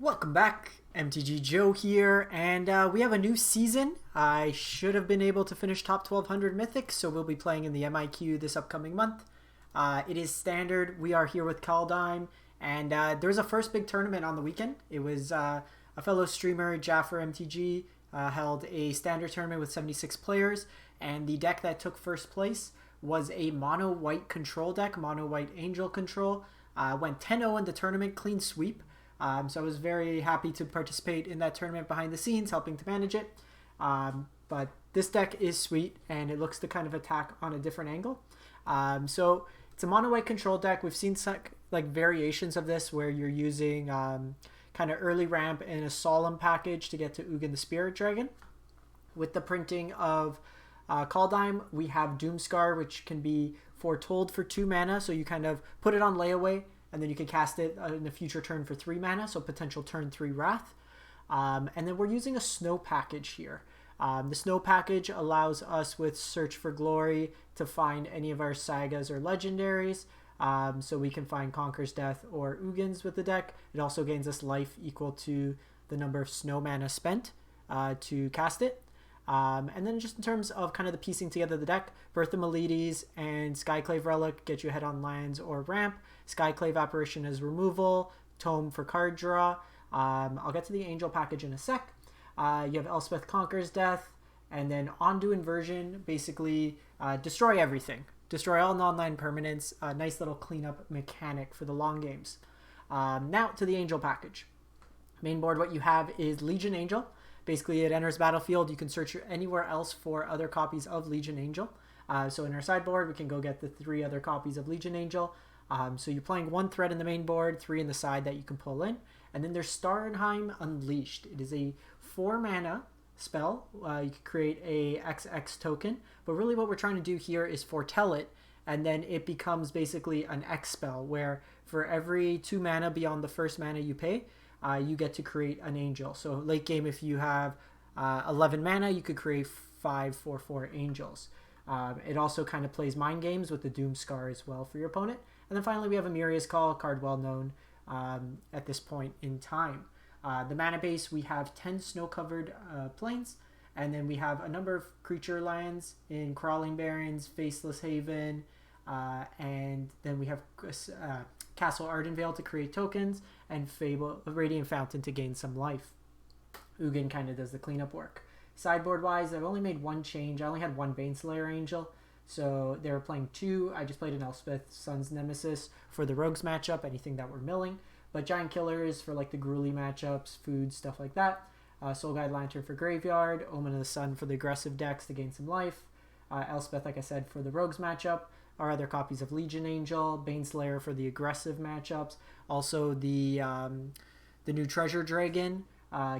Welcome back, MTG Joe here, and we have a new season. I should have been able to finish top 1200 Mythic, so we'll be playing in the MIQ this upcoming month. It is standard. We are here with Kaldheim, and there's a first big tournament on the weekend. It was a fellow streamer, Jaffer MTG, held a standard tournament with 76 players, and the deck that took first place was a mono-white control deck, mono-white angel control. Went 10-0 in the tournament, clean sweep. So I was very happy to participate in that tournament behind the scenes, helping to manage it. But this deck is sweet, and it looks to kind of attack on a different angle. So it's a mono-white control deck. We've seen some, like variations of this where you're using kind of early ramp and a solemn package to get to Ugin the Spirit Dragon. With the printing of Kaldheim, we have Doomscar, which can be foretold for 2 mana. So you kind of put it on layaway, and then you can cast it in a future turn for 3 mana, so potential turn 3 Wrath. And then we're using a Snow package here. The Snow package allows us with Search for Glory to find any of our Sagas or Legendaries. So we can find Conquer's Death or Ugins with the deck. It also gains us life equal to the number of Snow mana spent to cast it. And then just in terms of kind of the piecing together the deck, Birth of Meletes and Skyclave Relic get you ahead on lands or ramp. Skyclave Apparition as removal, Tome for card draw. I'll get to the Angel package in a sec. You have Elspeth Conquers Death, and then Ondu Inversion, basically destroy everything. Destroy all non-land permanents. A nice little cleanup mechanic for the long games. Now to the Angel package. Main board, what you have is Legion Angel. Basically, it enters battlefield. You can search anywhere else for other copies of Legion Angel. So in our sideboard, we can go get the 3 other copies of Legion Angel. So you're playing 1 threat in the main board, 3 in the side that you can pull in. And then there's Starnheim Unleashed. It is a 4 mana spell. You can create a XX token. But really what we're trying to do here is foretell it. And then it becomes basically an X spell, where for every 2 mana beyond the first mana you pay, you get to create an angel. So late game, if you have 11 mana, you could create 5/4/4 angels. It also kind of plays mind games with the Doomscar as well for your opponent. And then finally, we have Amiria's Call, card well known at this point in time. The mana base, we have 10 snow-covered plains, and then we have a number of creature lands in Crawling Barrens, Faceless Haven, and then we have Castle Ardenvale to create tokens, and Radiant Fountain to gain some life. Ugin kind of does the cleanup work. Sideboard-wise, I've only made 1 change. I only had 1 Baneslayer Angel, so they were playing 2. I just played an Elspeth Sun's Nemesis for the Rogues matchup, anything that we're milling. But Giant Killers for like the Gruely matchups, food, stuff like that. Soul Guide Lantern for Graveyard, Omen of the Sun for the aggressive decks to gain some life. Elspeth, like I said, for the Rogues matchup. Our other copies of Legion Angel, Baneslayer for the aggressive matchups. Also the new Treasure Dragon.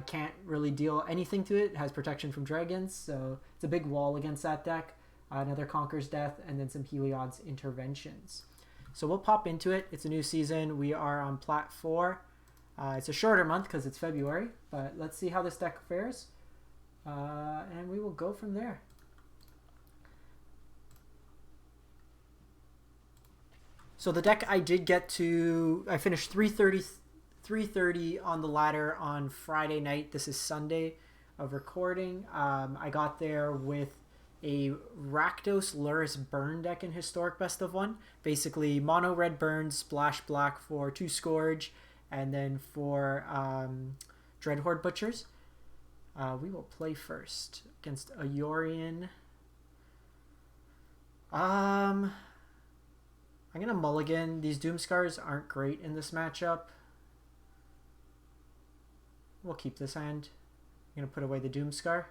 Can't really deal anything to it. It has protection from dragons, so it's a big wall against that deck. Another Conquer's Death, and then some Heliod's Interventions. So we'll pop into it. It's a new season. We are on Plat 4. It's a shorter month because it's February, but let's see how this deck fares. And we will go from there. So the deck I did get to, I finished 330 on the ladder on Friday night. This is Sunday of recording. I got there with a Rakdos Luris Burn deck in Historic Best of 1. Basically, mono red burn, splash black for 2 Scourge, and then for Dreadhorde Butchers. We will play first against Ayorian. I'm going to mulligan. These Doomscars aren't great in this matchup. We'll keep this hand. I'm going to put away the Doomscar.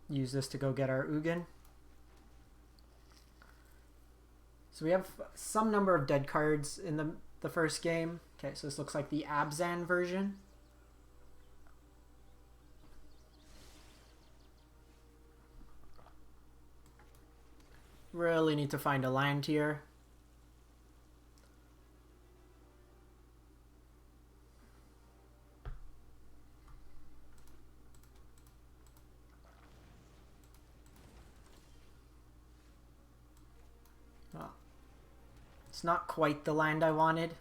Use this to go get our Ugin. So we have some number of dead cards in the first game. Okay, so this looks like the Abzan version. Really need to find a land here. It's not quite the land I wanted.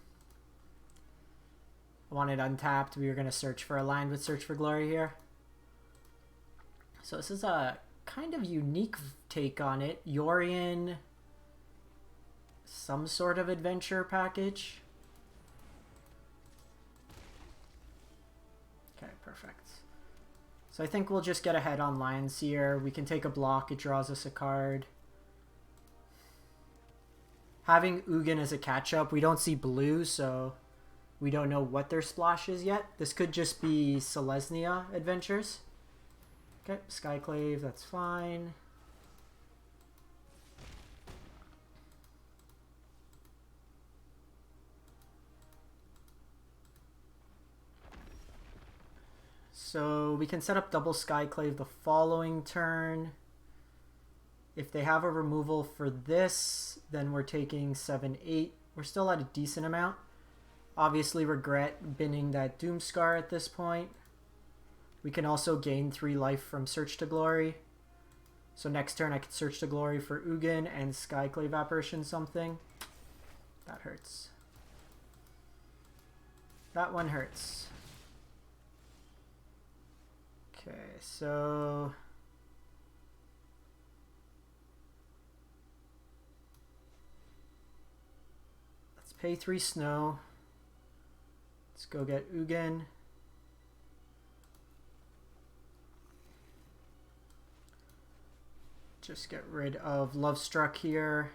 I wanted untapped. We were going to search for a land with Search for Glory here. So this is a kind of unique take on it. Yorian, some sort of adventure package. Okay, perfect. So I think we'll just get ahead on lands here. We can take a block. It draws us a card. Having Ugin as a catch-up, we don't see blue, so we don't know what their splash is yet. This could just be Selesnya Adventures. Okay, Skyclave, that's fine. So we can set up double Skyclave the following turn. If they have a removal for this, then we're taking 7-8. We're still at a decent amount. Obviously regret binning that Doomscar at this point. We can also gain 3 life from Search to Glory. So next turn I could Search to Glory for Ugin and Skyclave Apparition something. That hurts. That one hurts. Okay, so... let's pay 3 snow. Let's go get Ugin. Just get rid of Lovestruck here.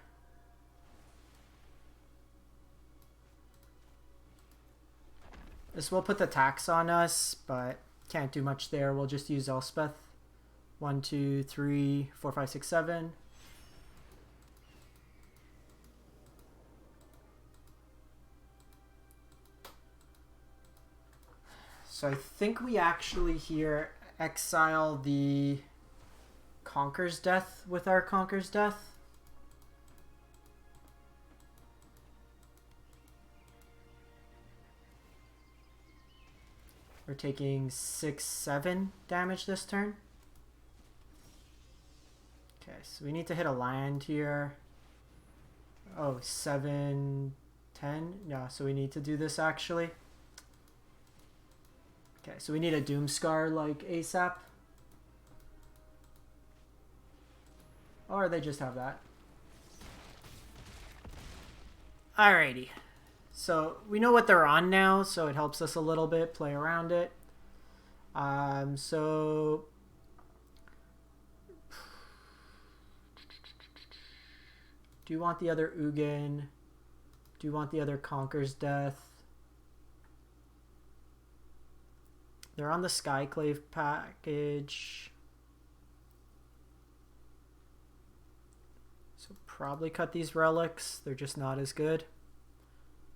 This will put the tax on us, but can't do much there. We'll just use Elspeth. 1, 2, 3, 4, 5, 6, 7. So I think we actually here exile the Conquer's Death with our Conquer's Death. We're taking 6-7 damage this turn. Okay, so we need to hit a land here. Oh, 7-10. Yeah, so we need to do this actually. Okay, so we need a Doomscar like ASAP. Or they just have that. Alrighty. So we know what they're on now, so it helps us a little bit play around it. So do you want the other Ugin? Do you want the other Conquer's Death? They're on the Skyclave package. So probably cut these relics. They're just not as good.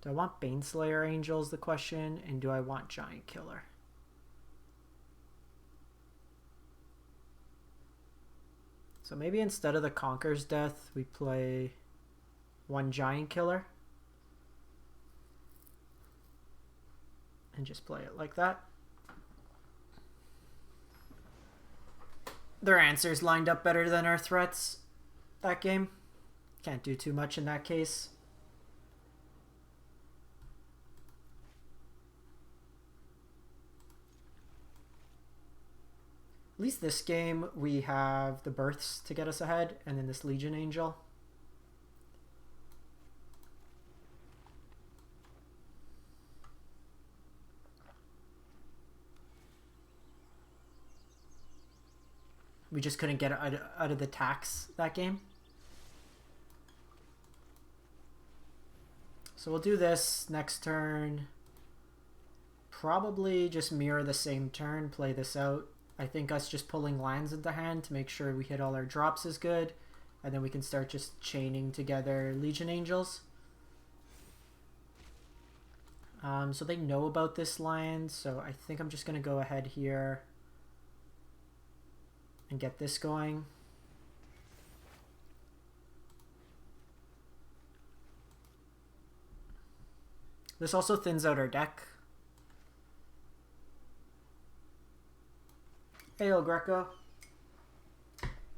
Do I want Baneslayer Angels, the question, and do I want Giant Killer? So maybe instead of the Conquer's Death, we play 1 Giant Killer. And just play it like that. Their answers lined up better than our threats that game. Can't do too much in that case. At least this game we have the Births to get us ahead, and then this Legion Angel. We just couldn't get it out of the tax that game. So we'll do this next turn. Probably just mirror the same turn, play this out. I think us just pulling lands into hand to make sure we hit all our drops is good. And then we can start just chaining together Legion Angels. So they know about this land, so I think I'm just going to go ahead here and get this going. This also thins out our deck. Hey, El Greco.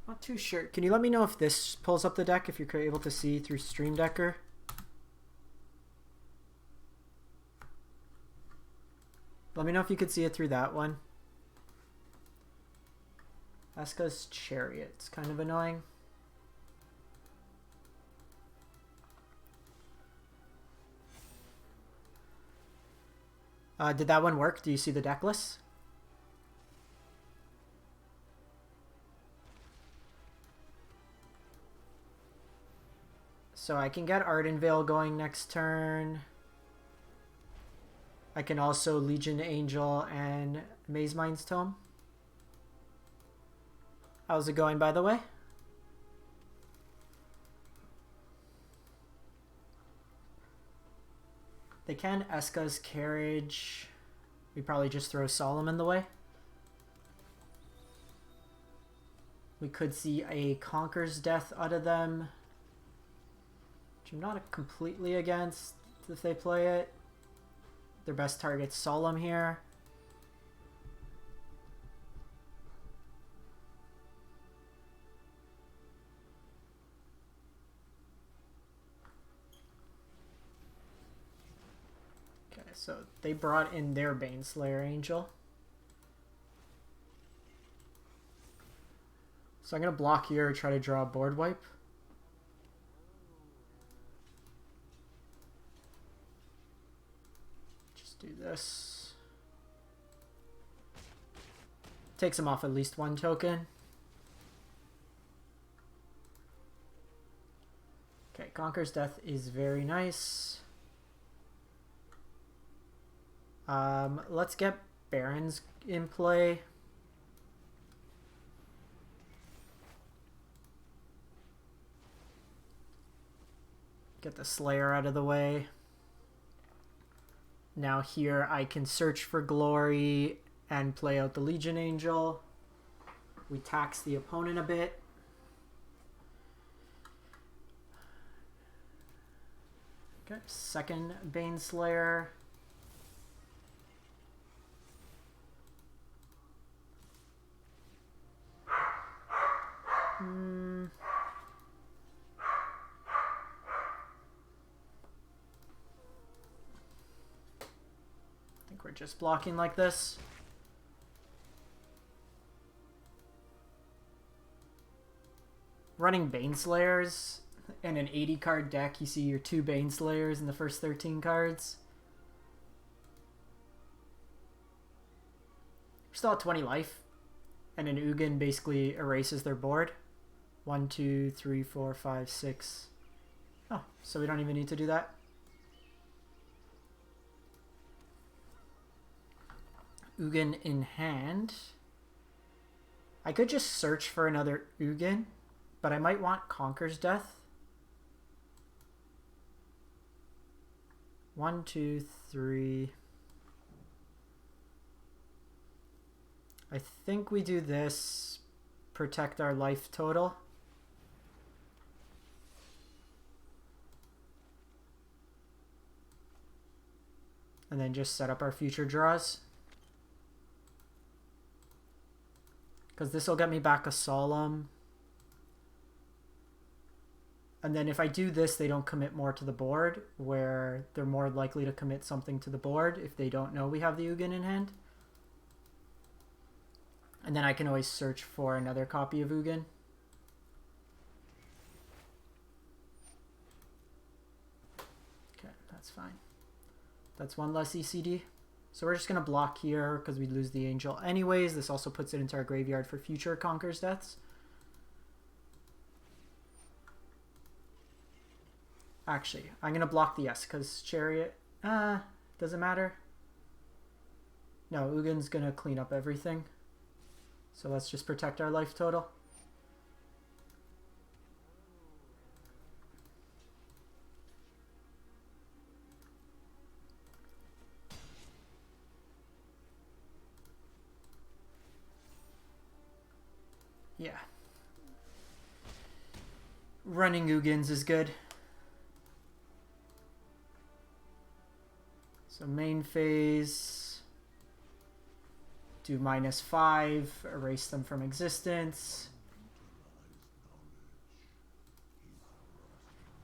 Not too sure. Can you let me know if this pulls up the deck, if you're able to see through Stream Decker? Let me know if you could see it through that one. Eska's Chariot's kind of annoying. Did that one work? Do you see the deck list? So I can get Ardenvale going next turn. I can also Legion Angel and Maze Mind's Tome. How's it going, by the way? They can Eska's Carriage. We probably just throw Solemn in the way. We could see a Conquer's Death out of them, which I'm not completely against if they play it. Their best target's Solemn here. Okay, so they brought in their Baneslayer Angel. So I'm going to block here, try to draw a board wipe. Just do this. Takes him off at least one token. Okay, Conquer's Death is very nice. Let's get Barons in play. Get the Slayer out of the way. Now here I can search for glory and play out the Legion Angel. We tax the opponent a bit. Okay, second Baneslayer. I think we're just blocking like this. Running Baneslayers in an 80 card deck, you see your 2 Baneslayers in the first 13 cards. We're still at 20 life, and an Ugin basically erases their board. 1, 2, 3, 4, 5, 6. Oh, so we don't even need to do that. Ugin in hand. I could just search for another Ugin, but I might want Conquer's Death. 1, 2, 3. I think we do this. Protect our life total. And then just set up our future draws. Because this will get me back a Solemn. And then if I do this, they don't commit more to the board, where they're more likely to commit something to the board if they don't know we have the Ugin in hand. And then I can always search for another copy of Ugin. Okay, that's fine. That's one less ECD. So we're just going to block here because we lose the Angel anyways. This also puts it into our graveyard for future Conquer's Deaths. Actually, I'm going to block the S because Chariot, doesn't matter. No, Ugin's going to clean up everything. So let's just protect our life total. Yeah. Running Ugins is good. So main phase, do -5, erase them from existence.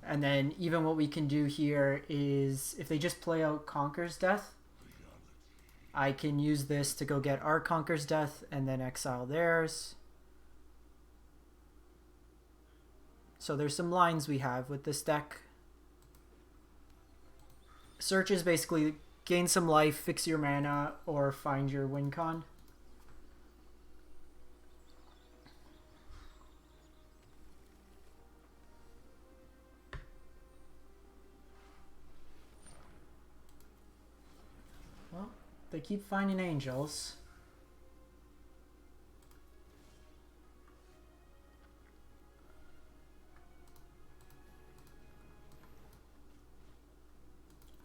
And then even what we can do here is, if they just play out Conquer's Death, I can use this to go get our Conquer's Death and then exile theirs. So there's some lines we have with this deck. Search is basically gain some life, fix your mana, or find your win con. Well, they keep finding angels.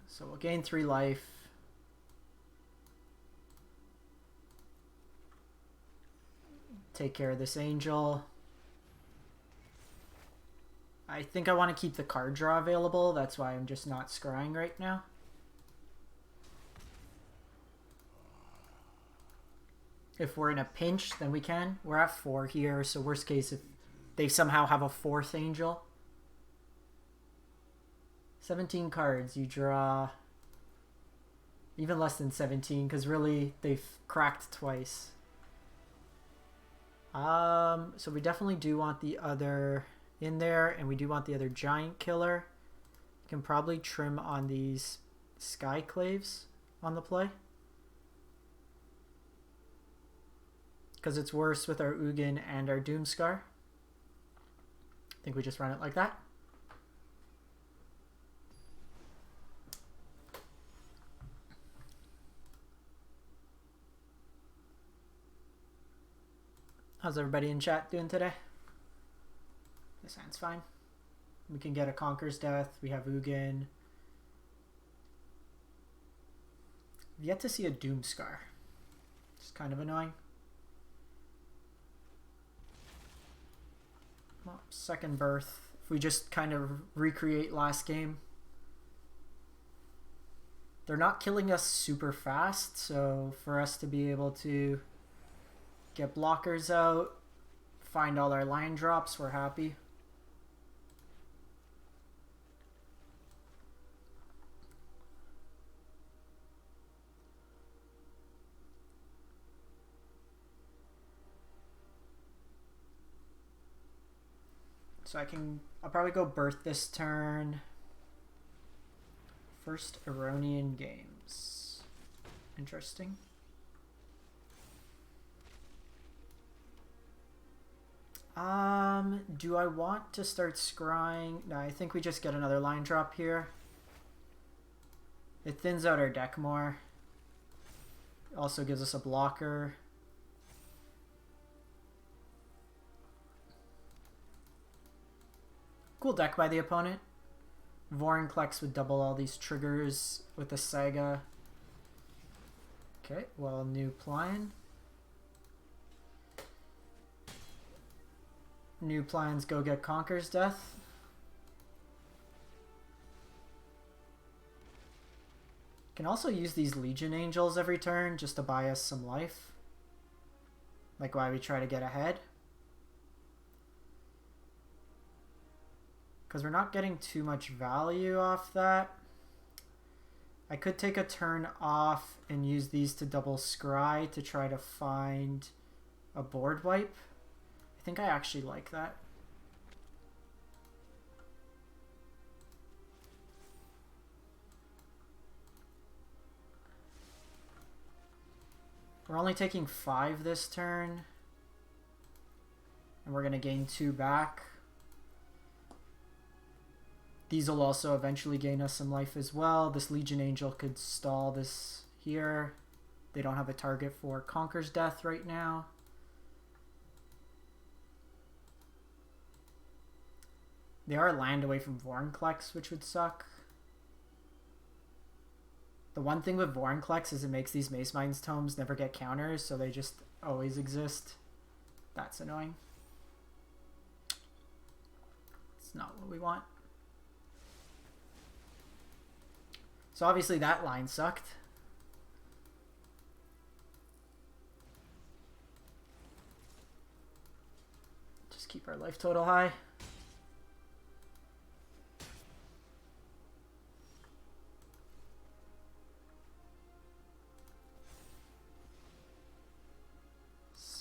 So we'll gain 3 life. Take care of this angel. I think I want to keep the card draw available. That's why I'm just not scrying right now. If we're in a pinch, then we can. We're at 4 here, so worst case if they somehow have a 4th angel. 17 cards, you draw even less than 17 because really they've cracked twice. So we definitely do want the other in there, and we do want the other giant killer. You can probably trim on these Skyclaves on the play because it's worse with our Ugin and our Doomscar. I think we just run it like that. How's everybody in chat doing today? This hand's fine. We can get a Conquer's Death. We have Ugin. I've yet to see a Doomscar. It's kind of annoying. Well, second birth. If we just kind of recreate last game. They're not killing us super fast, so for us to be able to get blockers out, find all our line drops, we're happy. So I'll probably go birth this turn. First Ironian Games. Interesting. Do I want to start scrying? No, I think we just get another line drop here. It thins out our deck more. Also gives us a blocker. Cool deck by the opponent. Vorinclex would double all these triggers with the Saga. Okay, well, new plan. New plans go get Conquer's Death. Can also use these Legion Angels every turn just to buy us some life. Like why we try to get ahead. Because we're not getting too much value off that. I could take a turn off and use these to double scry to try to find a board wipe. I think I actually like that. We're only taking 5 this turn. And we're going to gain 2 back. These will also eventually gain us some life as well. This Legion Angel could stall this here. They don't have a target for Conquer's Death right now. They are land away from Vorinclex, which would suck. The one thing with Vorinclex is it makes these Mace Mind's tomes never get counters, so they just always exist. That's annoying. It's not what we want. So obviously that line sucked. Just keep our life total high.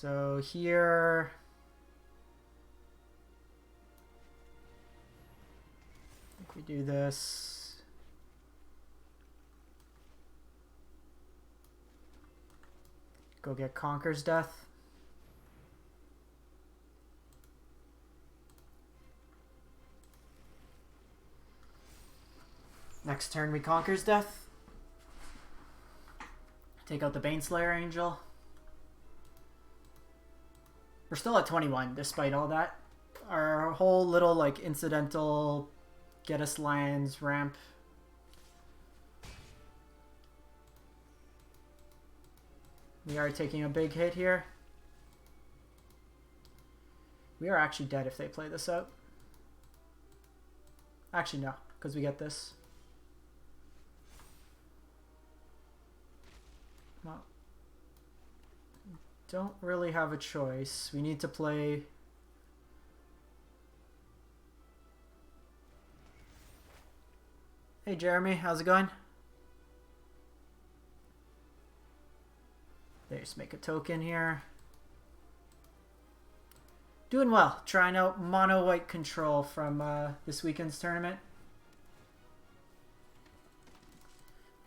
So here, I think we do this. Go get Conquer's Death. Next turn we Conquer's Death. Take out the Baneslayer Angel. We're still at 21 despite all that. Our whole little like incidental get us lands ramp. We are taking a big hit here. We are actually dead if they play this out. Actually no, because we get this. Well, don't really have a choice. We need to play... Hey Jeremy, how's it going? They just make a token here. Doing well. Trying out mono white control from this weekend's tournament.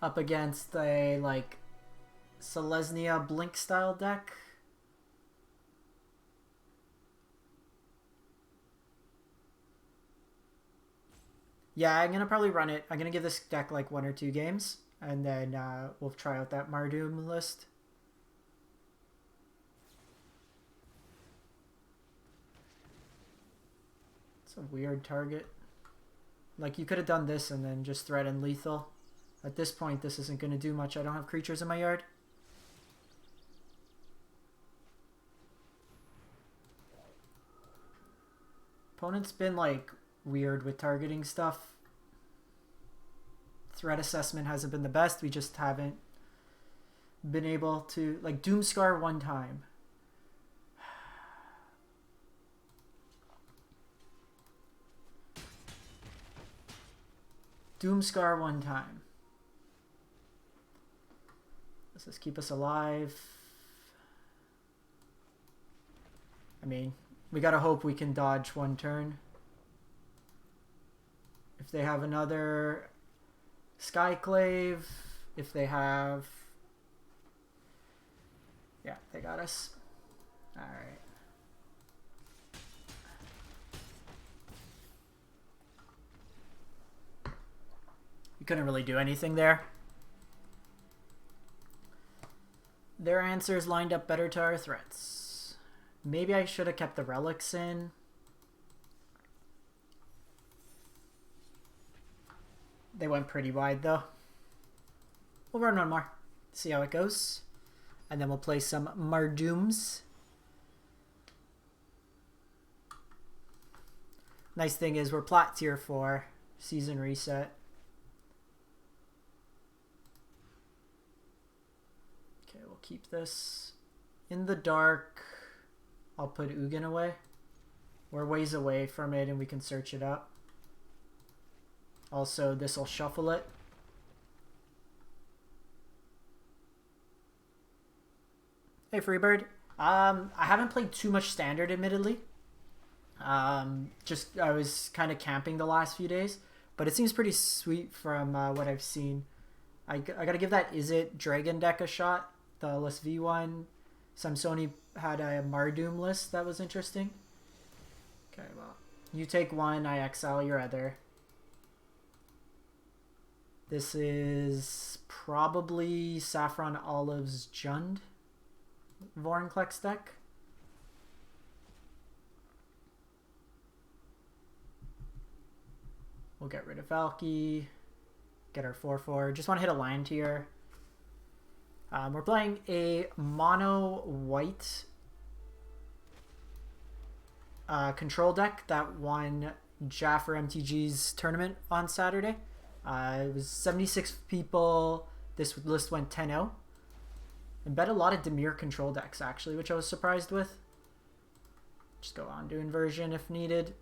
Up against a like Selesnya Blink style deck. Yeah, I'm gonna probably run it. I'm gonna give this deck like 1 or 2 games, and then we'll try out that Mardoom list. It's a weird target. Like, you could have done this and then just threatened lethal. At this point, this isn't gonna do much. I don't have creatures in my yard. Opponent's been like weird with targeting stuff. Threat assessment hasn't been the best. We just haven't been able to like Doomscar one time. Doomscar one time. Does this keep us alive? I mean, we gotta hope we can dodge one turn. If they have another Skyclave, if they have... Yeah, they got us. Alright. We couldn't really do anything there. Their answers lined up better to our threats. Maybe I should have kept the relics in. They went pretty wide though. We'll run one more, see how it goes. And then we'll play some Mardooms. Nice thing is we're plat tier 4, season reset. Okay, we'll keep this. In the dark, I'll put Ugin away. We're ways away from it and we can search it up. Also, this will shuffle it. Hey, Freebird. I haven't played too much Standard, admittedly. I was kind of camping the last few days, but it seems pretty sweet from what I've seen. I gotta give that Is It Dragon deck a shot. The LSV one. Samsoni had a Mardoom list that was interesting. Okay, well, you take one, I exile your other. This is probably Saffron Olive's Jund Vorinclex deck. We'll get rid of Valky, get our 4/4. Just want to hit a land here. We're playing a mono white control deck that won Jaffer MTG's tournament on Saturday. It was 76 people. This list went 10-0. And bet a lot of Dimir control decks, actually, which I was surprised with. Just go on to inversion if needed.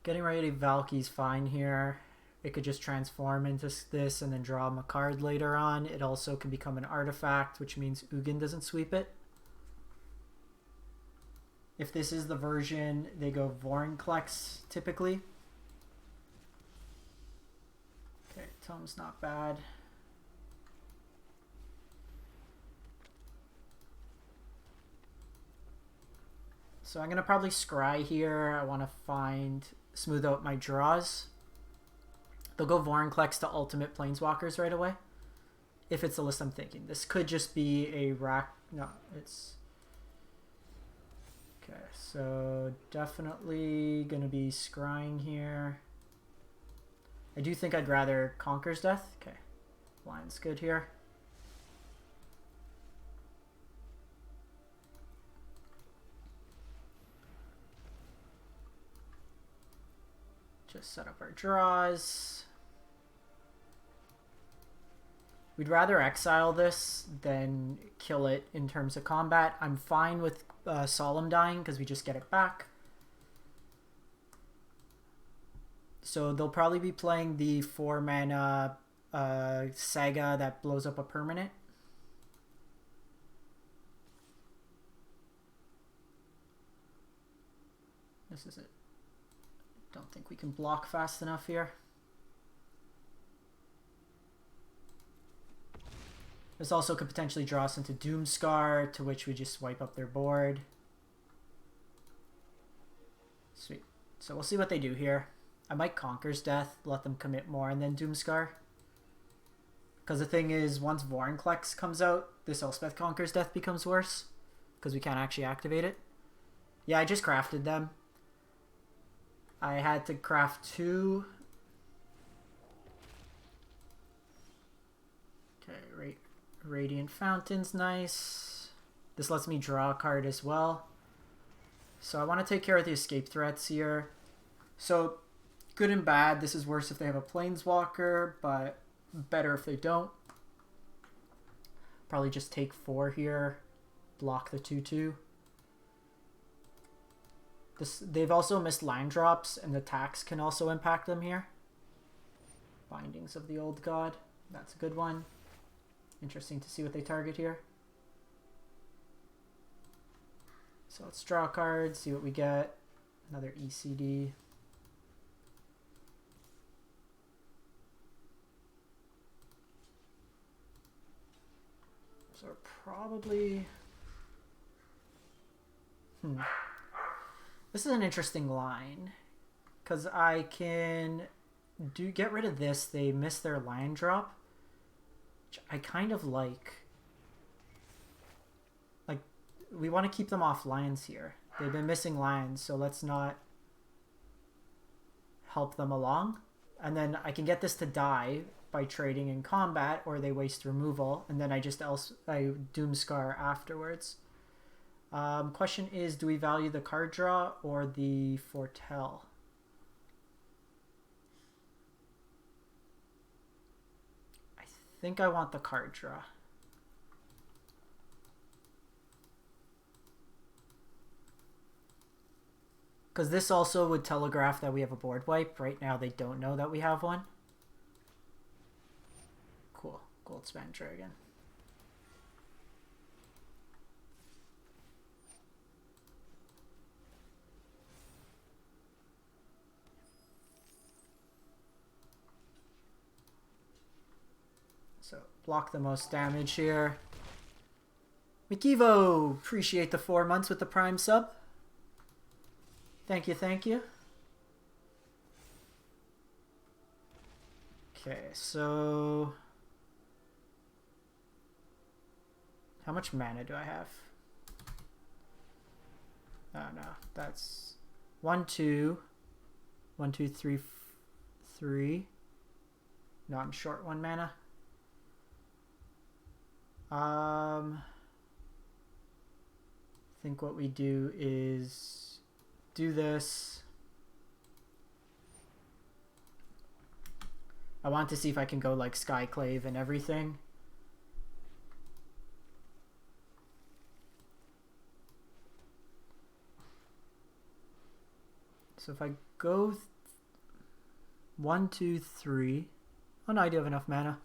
Getting ready to Valky's fine here. It could just transform into this and then draw him a card later on. It also can become an artifact, which means Ugin doesn't sweep it. If this is the version, they go Vorinclex typically. Okay, Tome's not bad. So I'm going to probably scry here. I want to smooth out my draws. They'll go Vorinclex to ultimate Planeswalkers right away. If it's the list I'm thinking. This could just be a rack. No, it's... Okay, so definitely going to be scrying here. I do think I'd rather Conquer's Death. Okay, line's good here. Just set up our draws. We'd rather exile this than kill it in terms of combat. I'm fine with Solemn dying because we just get it back. So they'll probably be playing the 4-mana Saga that blows up a permanent. This is it. Don't think we can block fast enough here. This also could potentially draw us into Doomscar, to which we just wipe up their board. Sweet. So we'll see what they do here. I might Conquer's Death, let them commit more, and then Doomscar. Because the thing is, once Vorinclex comes out, this Elspeth Conquer's Death becomes worse. Because we can't actually activate it. Yeah, I just crafted them. I had to craft 2. Okay, Radiant Fountain's nice. This lets me draw a card as well. So I want to take care of the escape threats here. So, good and bad. This is worse if they have a Planeswalker, but better if they don't. Probably just take 4 here. Block the 2/2. They've also missed line drops, and the tax can also impact them here. Bindings of the Old God. That's a good one. Interesting to see what they target here. So let's draw a card, see what we get. Another ECD. So probably... This is an interesting line, because I can get rid of this. They miss their line drop, which I kind of like. Like, we want to keep them off lines here. They've been missing lines, so let's not help them along. And then I can get this to die by trading in combat, or they waste removal, and then I Doomscar afterwards. Question is, do we value the card draw or the foretell? I think I want the card draw. Because this also would telegraph that we have a board wipe. Right now they don't know that we have one. Cool. Goldspan Dragon. So block the most damage here. Mikivo, appreciate the 4 months with the Prime sub. Thank you, thank you. Okay, so how much mana do I have? Oh no, that's 1, 2, 1, 2, 3, 3. No, I'm short 1 mana. I think what we do is do this. I want to see if I can go like Skyclave and everything. So if I go 1, 2, 3. Oh no, I do have enough mana.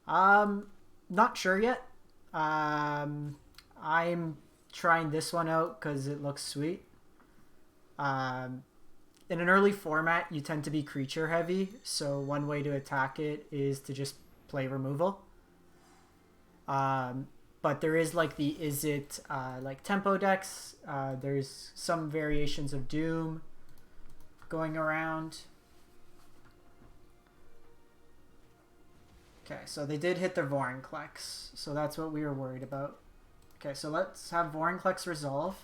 Not sure yet. I'm trying this one out because it looks sweet. In an early format, you tend to be creature heavy, so one way to attack it is to just play removal. But there is like the like tempo decks. There's some variations of Doom going around. Okay, so they did hit their Vorinclex, so that's what we were worried about. Okay, so let's have Vorinclex resolve.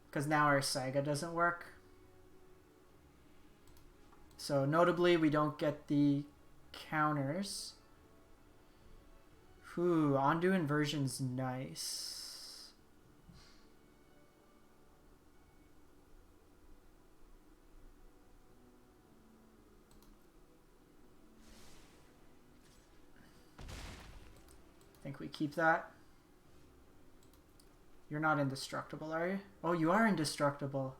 Because now our Saga doesn't work. So notably, we don't get the counters. Ooh, Ondu Inversion's nice. I think we keep that. You're not indestructible, are you? Oh, you are indestructible.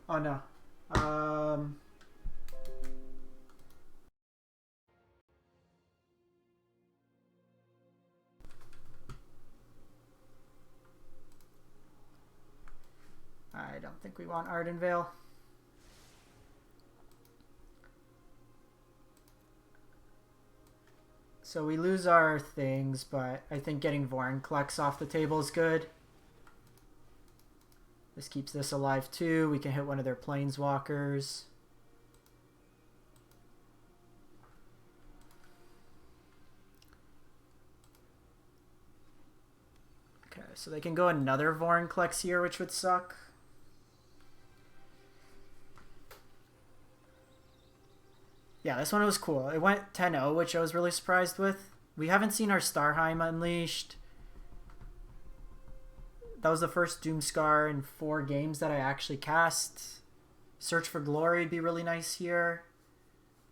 Oh, no. I don't think we want Ardenvale. So we lose our things, but I think getting Vorinclex off the table is good. This keeps this alive too. We can hit one of their planeswalkers. Okay, so they can go another Vorinclex here, which would suck. Yeah, this one was cool. It went 10-0, which I was really surprised with. We haven't seen our Starheim unleashed. That was the first Doomscar in 4 games that I actually cast. Search for Glory would be really nice here.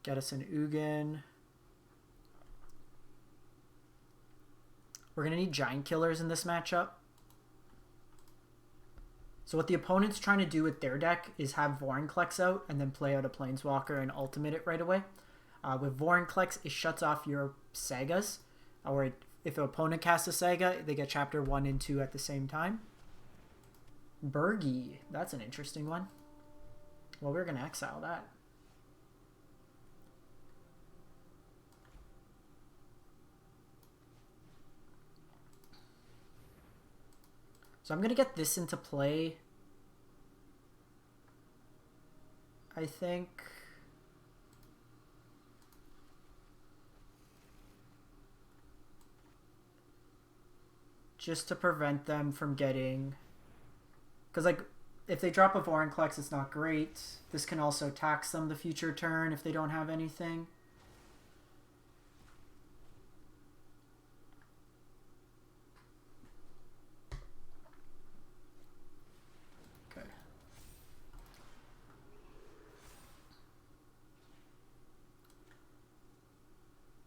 Get us an Ugin. We're going to need Giant Killers in this matchup. So what the opponent's trying to do with their deck is have Vorinclex out and then play out a Planeswalker and ultimate it right away. With Vorinclex, it shuts off your Sagas. Or if an opponent casts a Saga, they get Chapter 1 and 2 at the same time. Bergie, that's an interesting one. Well, we're going to exile that. So I'm going to get this into play, I think. Just to prevent them from getting... Because, like, if they drop a Vorinclex, it's not great. This can also tax them the future turn if they don't have anything.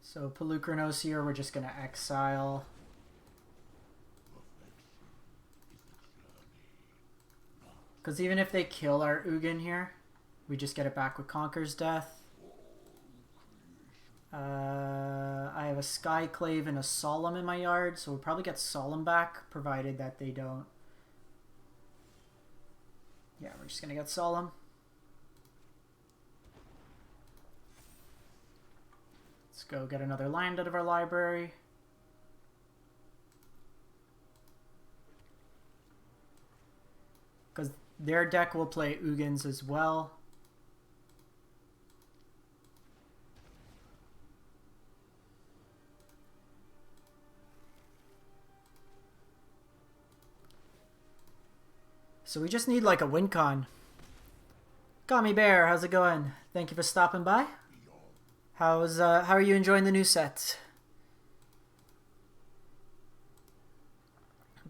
So Pelucranos here, we're just going to exile. Because even if they kill our Ugin here, we just get it back with Conquer's Death. I have a Skyclave and a Solemn in my yard, so we'll probably get Solemn back, provided that they don't... Yeah, we're just going to get Solemn. Let's go get another land out of our library. Because their deck will play Ugins as well. So we just need like a win con. Gummy Bear, how's it going? Thank you for stopping by. How are you enjoying the new set?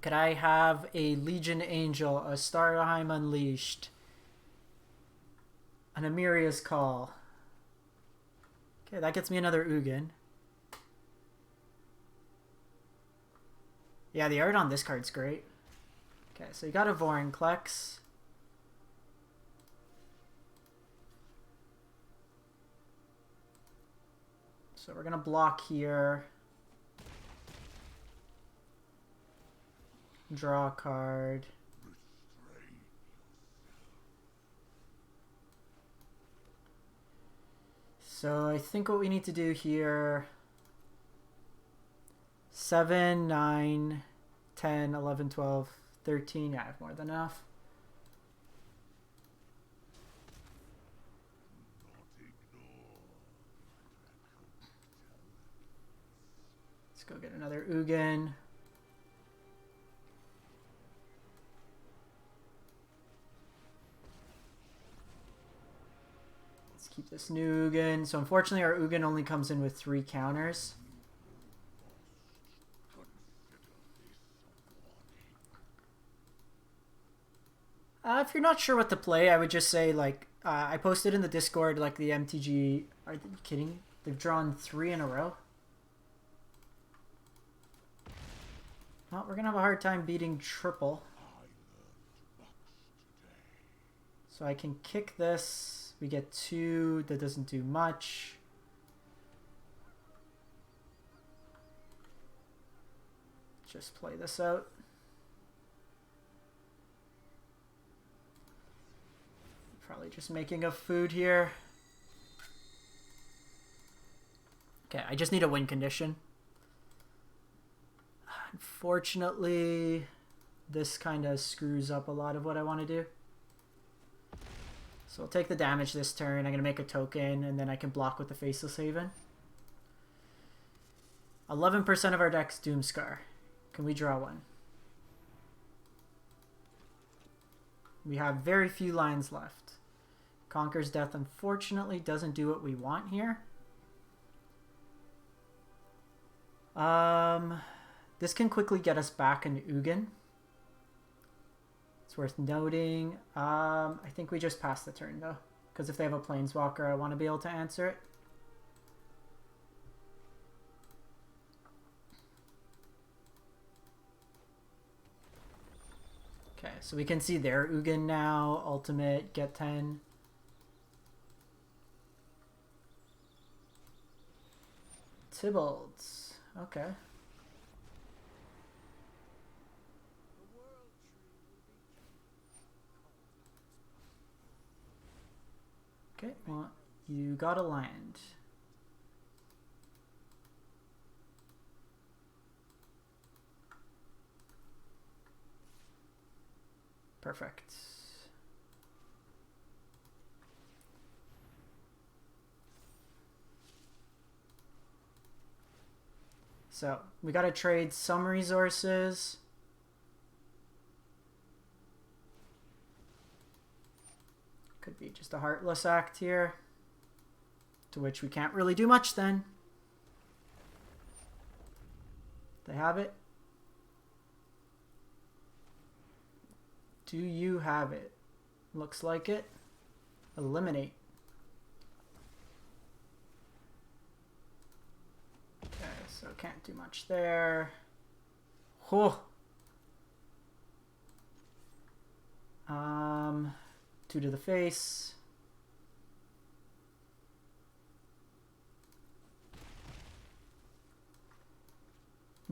Could I have a Legion Angel, a Starheim Unleashed, an Amiria's Call? Okay, that gets me another Ugin. Yeah, the art on this card's great. Okay, so you got a Vorinclex. So we're going to block here. Draw a card. So I think what we need to do here, 7, 9, 10, 11, 12, 13. Yeah, I have more than enough. Let's go get another Ugin. Keep this new Ugin. So unfortunately our Ugin only comes in with 3 counters. If you're not sure what to play, I would just say, like, I posted in the Discord, like, the MTG... Are you kidding me? They've drawn 3 in a row? Well, we're going to have a hard time beating triple. So I can kick this. We get 2. That doesn't do much. Just play this out. Probably just making a food here. Okay, I just need a win condition. Unfortunately, this kind of screws up a lot of what I want to do. So I'll take the damage this turn. I'm going to make a token, and then I can block with the Faceless Haven. 11% of our deck's Doomscar. Can we draw one? We have very few lines left. Conquer's Death, unfortunately, doesn't do what we want here. This can quickly get us back into Ugin. It's worth noting. I think we just pass the turn, though. Because if they have a Planeswalker, I want to be able to answer it. Okay, so we can see their Ugin now. Ultimate, get 10. Tybalds. Okay. Okay, well, you got a land. Perfect. So, we gotta trade some resources. Could be just a Heartless Act here. To which we can't really do much then. They have it. Do you have it? Looks like it. Eliminate. Okay, so can't do much there. Whew. 2 to the face.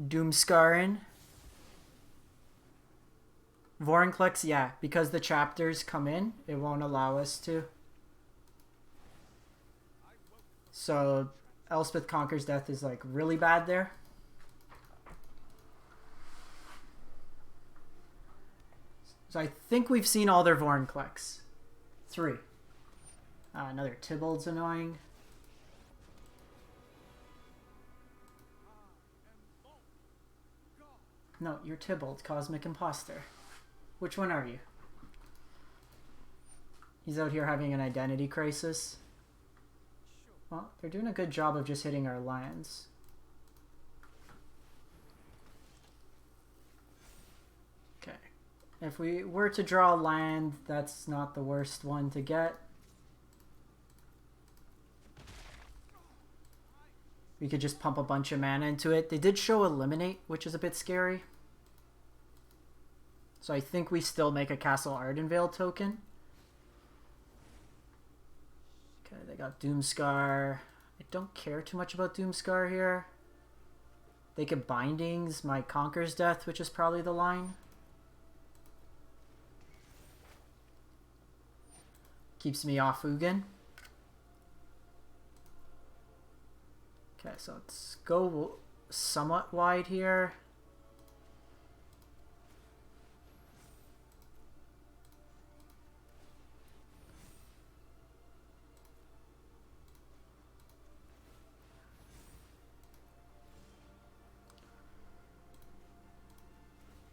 Doomscarin. Vorinclex, yeah, because the chapters come in, it won't allow us to. So Elspeth Conquers Death is like really bad there. So I think we've seen all their Vorinclex. 3. Another Tybalt's annoying. No, you're Tybalt, Cosmic Imposter. Which one are you? He's out here having an identity crisis. Well, they're doing a good job of just hitting our lands. Okay. If we were to draw land, that's not the worst one to get. We could just pump a bunch of mana into it. They did show Eliminate, which is a bit scary. So I think we still make a Castle Ardenvale token. Okay, they got Doomscar. I don't care too much about Doomscar here. They could Bindings my Conqueror's Death, which is probably the line. Keeps me off Ugin. Okay, so let's go somewhat wide here.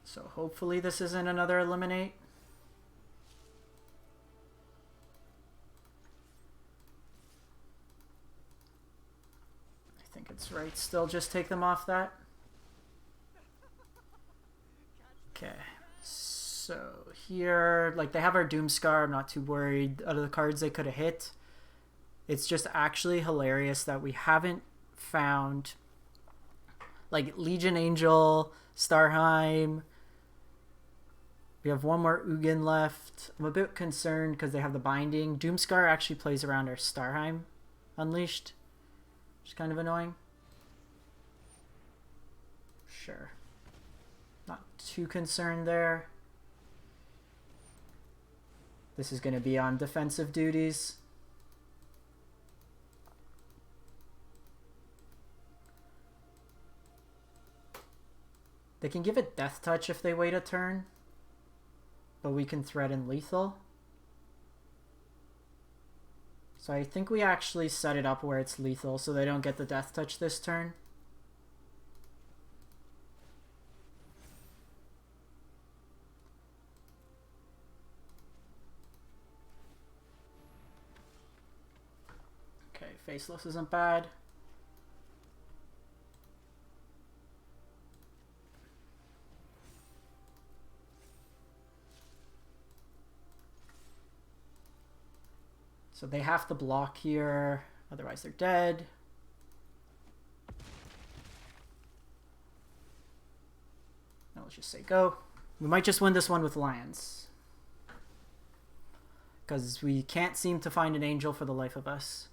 So hopefully this isn't another eliminate. I think it's right. Still just take them off that. Okay. So here, like they have our Doomscar. I'm not too worried. Out of the cards they could have hit. It's just actually hilarious that we haven't found like Legion Angel, Starheim. We have one more Ugin left. I'm a bit concerned because they have the Binding. Doomscar actually plays around our Starheim Unleashed, which is kind of annoying. Sure. Not too concerned there. This is going to be on defensive duties. They can give it Death Touch if they wait a turn, but we can threaten lethal. So I think we actually set it up where it's lethal so they don't get the Death Touch this turn. Okay, Faceless isn't bad. So they have to block here, otherwise they're dead. Now let's just say go. We might just win this one with lands, because we can't seem to find an angel for the life of us.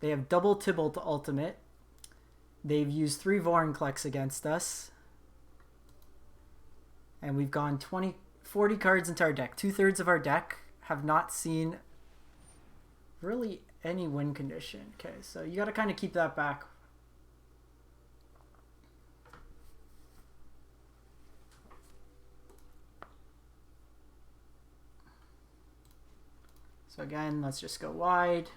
They have double Tybalt ultimate. They've used 3 Vorinclex against us. And we've gone 40 cards into our deck. 2/3 of our deck have not seen really any win condition. Okay, so you got to kind of keep that back. So again, let's just go wide.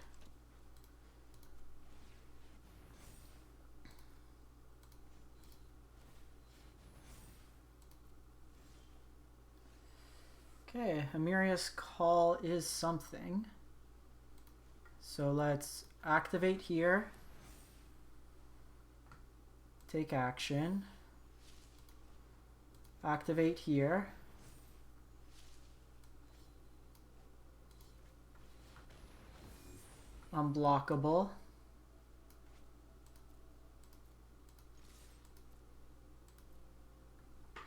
Okay, Amiria's Call is something. So let's activate here. Take action. Activate here. Unblockable.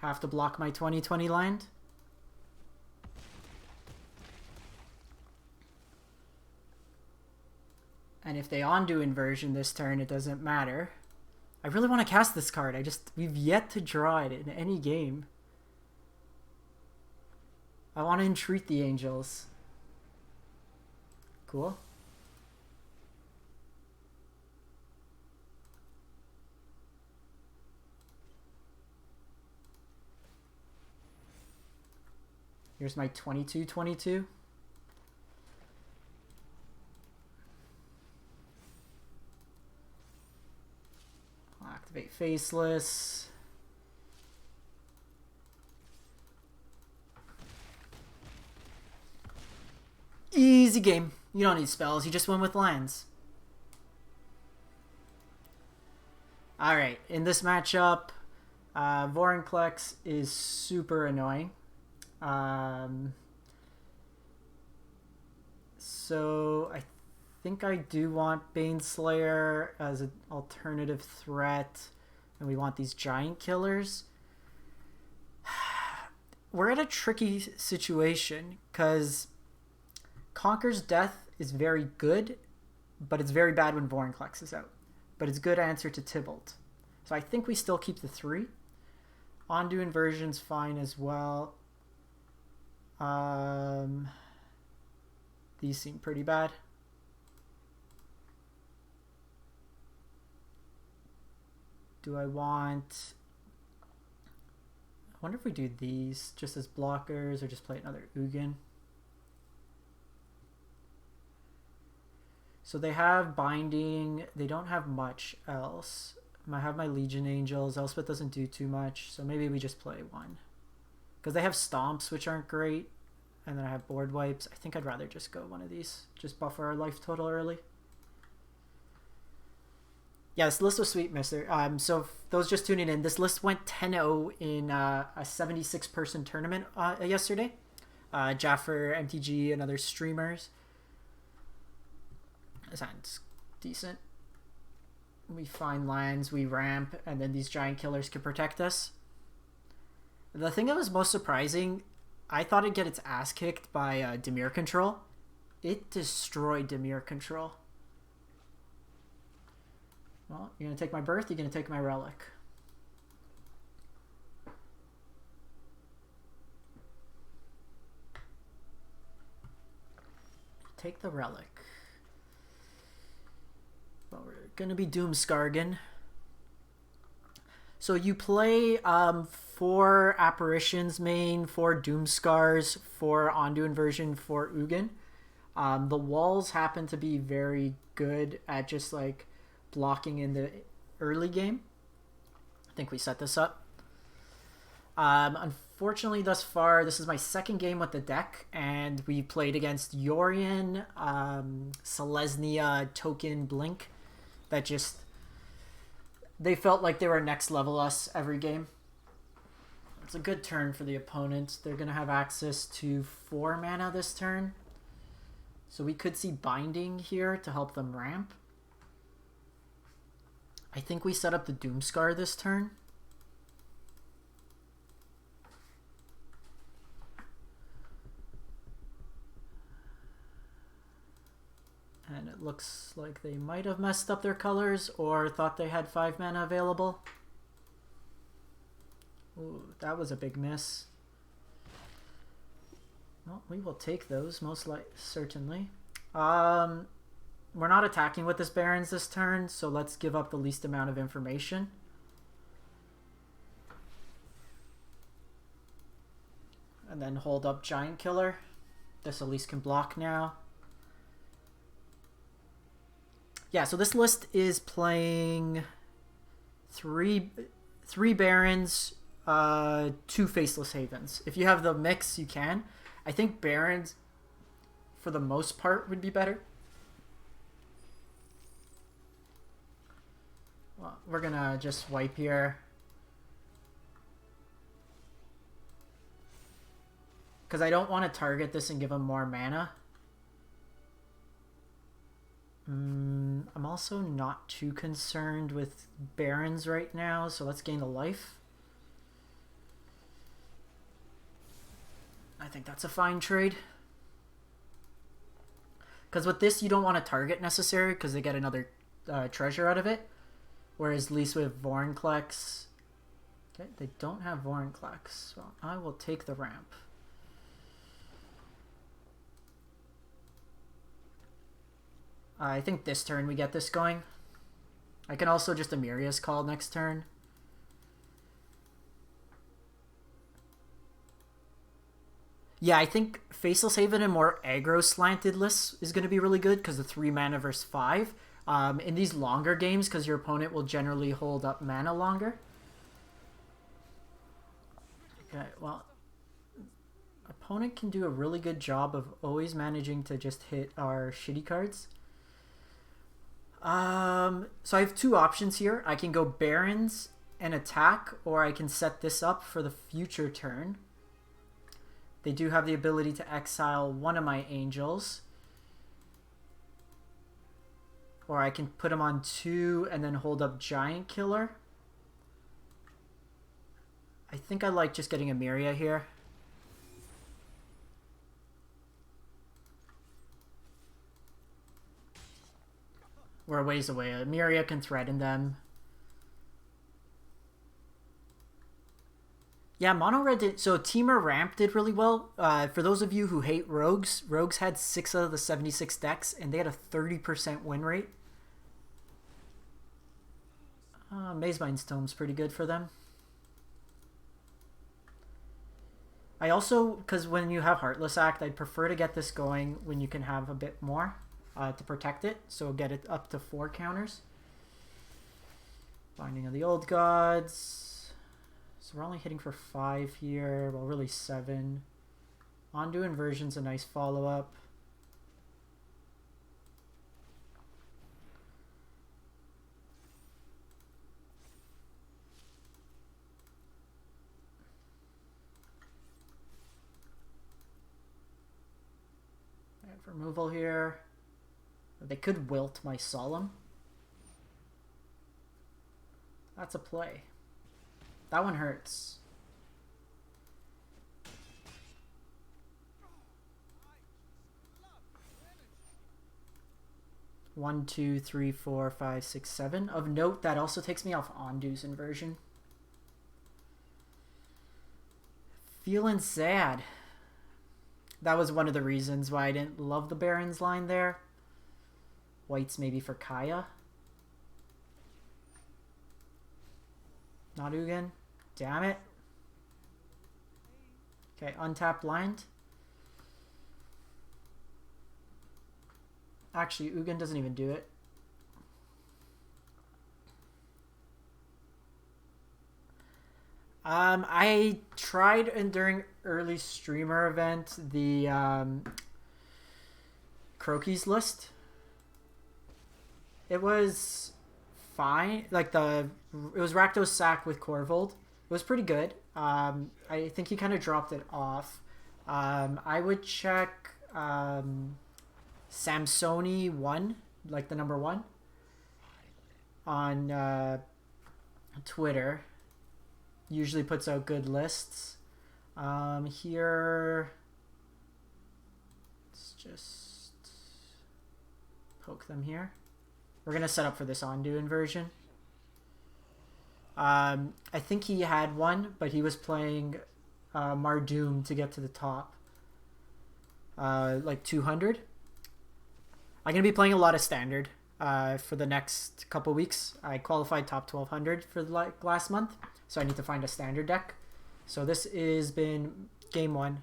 Have to block my 20/20 land. And if they undo inversion this turn, it doesn't matter. I really want to cast this card. We've yet to draw it in any game. I want to entreat the angels. Cool. Here's my 22/22. Activate Faceless. Easy game. You don't need spells. You just win with lands. Alright, in this matchup, Vorinclex is super annoying. So I think I do want Baneslayer as an alternative threat, and we want these giant killers. we're in a tricky situation because Conquer's Death is very good, but it's very bad when Vorinclex is out. But it's good answer to Tybalt. So I think we still keep the 3. Ondu Inversion's fine as well. These seem pretty bad. Do I want... I wonder if we do these just as blockers or just play another Ugin. So they have Binding. They don't have much else. I have my Legion Angels. Elspeth doesn't do too much. So maybe we just play 1. Because they have Stomps, which aren't great. And then I have Board Wipes. I think I'd rather just go one of these. Just buffer our life total early. Yeah, this list was sweet, mister. So those just tuning in, this list went 10-0 in a 76-person tournament yesterday. Jaffer, MTG, and other streamers. That sounds decent. We find lands, we ramp, and then these giant killers can protect us. The thing that was most surprising, I thought it'd get its ass kicked by Dimir Control. It destroyed Dimir Control. Well, you're going to take my birth, you're going to take my relic. Take the relic. Well, we're going to be Doomskargan. So you play 4 Apparitions main, 4 Doomskars, 4 Ondu Inversion, 4 Ugin. The walls happen to be very good at just like blocking in the early game. I think we set this up. Unfortunately, thus far, this is my 2nd game with the deck, and we played against Yorion, Selesnya, Token, Blink. That just... They felt like they were next level us every game. It's a good turn for the opponent. They're going to have access to 4 mana this turn. So we could see Binding here to help them ramp. I think we set up the Doomskar this turn. And it looks like they might have messed up their colors or thought they had 5 mana available. Ooh, that was a big miss. Well, we will take those, certainly. We're not attacking with this Barons this turn, so let's give up the least amount of information. And then hold up Giant Killer. This at least can block now. Yeah, so this list is playing three Barons, 2 Faceless Havens. If you have the mix, you can. I think Barons, for the most part, would be better. Well, we're gonna just wipe here. Because I don't want to target this and give him more mana. I'm also not too concerned with Barons right now, so let's gain a life. I think that's a fine trade. Because with this, you don't want to target necessarily because they get another treasure out of it. Whereas at least with Vorinclex... Okay, they don't have Vorinclex. Well, I will take the ramp. I think this turn we get this going. I can also just Amiria's Call next turn. Yeah, I think Faceless Haven and more aggro slanted lists is going to be really good because the 3 mana versus 5. In these longer games, because your opponent will generally hold up mana longer. Okay, well, opponent can do a really good job of always managing to just hit our shitty cards. So I have 2 options here. I can go Barons and attack, or I can set this up for the future turn. They do have the ability to exile one of my Angels. Or I can put them on 2 and then hold up Giant Killer. I think I like just getting Emiria here. We're a ways away. Miria can threaten them. Yeah, mono red did. So Teamer Ramp did really well. For those of you who hate rogues, rogues had 6 out of the 76 decks, and they had a 30% win rate. Mazemine's Tome's pretty good for them. I also, because when you have Heartless Act, I'd prefer to get this going when you can have a bit more to protect it. So get it up to 4 counters. Binding of the Old Gods. So we're only hitting for 5 here. Well, really 7. Ondu Inversion's a nice follow-up. Removal here. They could wilt my Solemn. That's a play. That one hurts. One, two, three, four, five, six, 7. Of note, that also takes me off Ondu's Inversion. Feeling sad. That was one of the reasons why I didn't love the Baron's line there. Whites maybe for Kaya. Not Ugin. Damn it. Okay, untapped blind. Actually, Ugin doesn't even do it. I tried during early streamer event the Croaky's list. It was fine. Like it was Rakdos Sack with Corvold. It was pretty good. I think he kind of dropped it off. I would check Samsoni 1, like the number 1, on Twitter. Usually puts out good lists. Here, let's just poke them here. We're gonna set up for this Ondu Inversion. I think he had one, but he was playing Mardoom to get to the top. Like 200. I'm gonna be playing a lot of Standard for the next couple weeks. I qualified top 1200 for last month. So I need to find a Standard deck. So this has been game 1.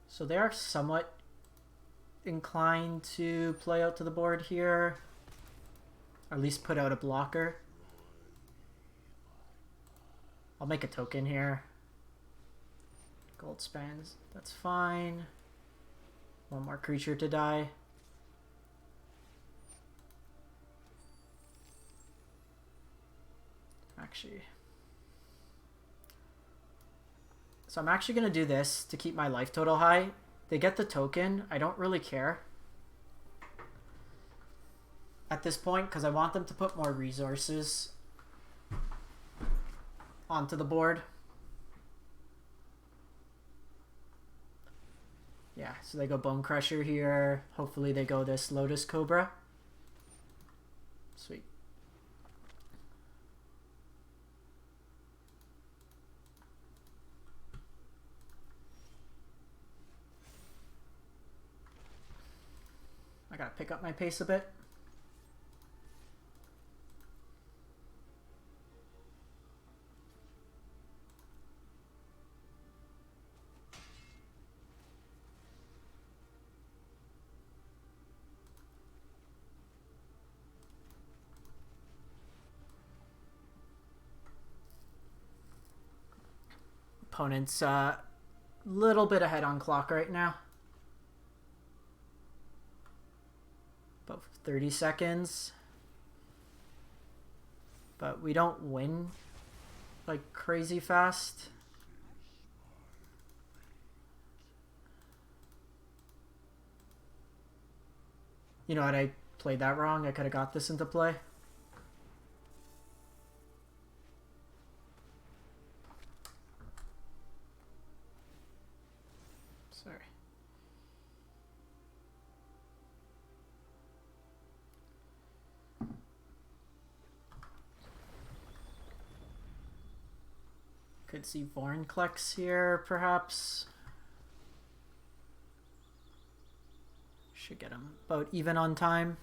So they are somewhat inclined to play out to the board here. Or at least put out a blocker. I'll make a token here. Gold spans. That's fine. One more creature to die. Actually. So I'm actually going to do this to keep my life total high. They get the token. I don't really care at this point because I want them to put more resources onto the board. Yeah, so they go Bone Crusher here. Hopefully they go this Lotus Cobra. Sweet. I gotta pick up my pace a bit. Opponent's a little bit ahead on clock right now. About 30 seconds. But we don't win like crazy fast. You know what? I played that wrong. I could have got this into play. Sorry. Could see Vorinclex here, perhaps. Should get him about even on time.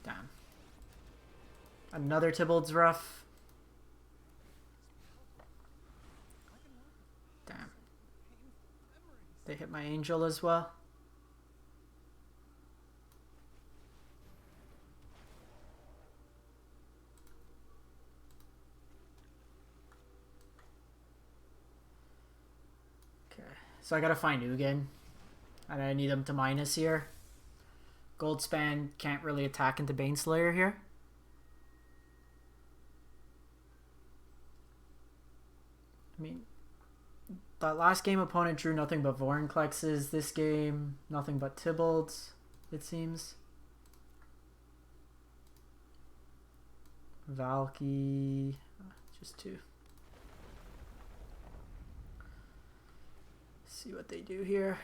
Damn. Another Tybalt's rough. Damn. They hit my angel as well. So I gotta find Ugin. And I need him to minus here. Goldspan can't really attack into Baneslayer here. I mean, that last game opponent drew nothing but Vorinclexes. This game, nothing but Tybalts, it seems. Valky, just two. See what they do here.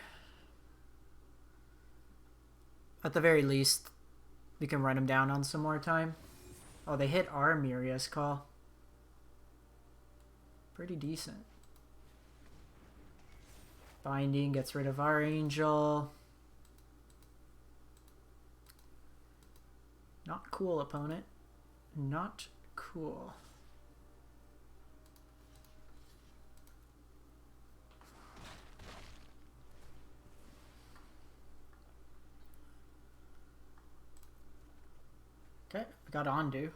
At the very least, we can run him down on some more time. Oh, they hit our Mirius call. Pretty decent. Binding gets rid of our angel. Not cool, opponent. Not cool. Okay, I got Ondu.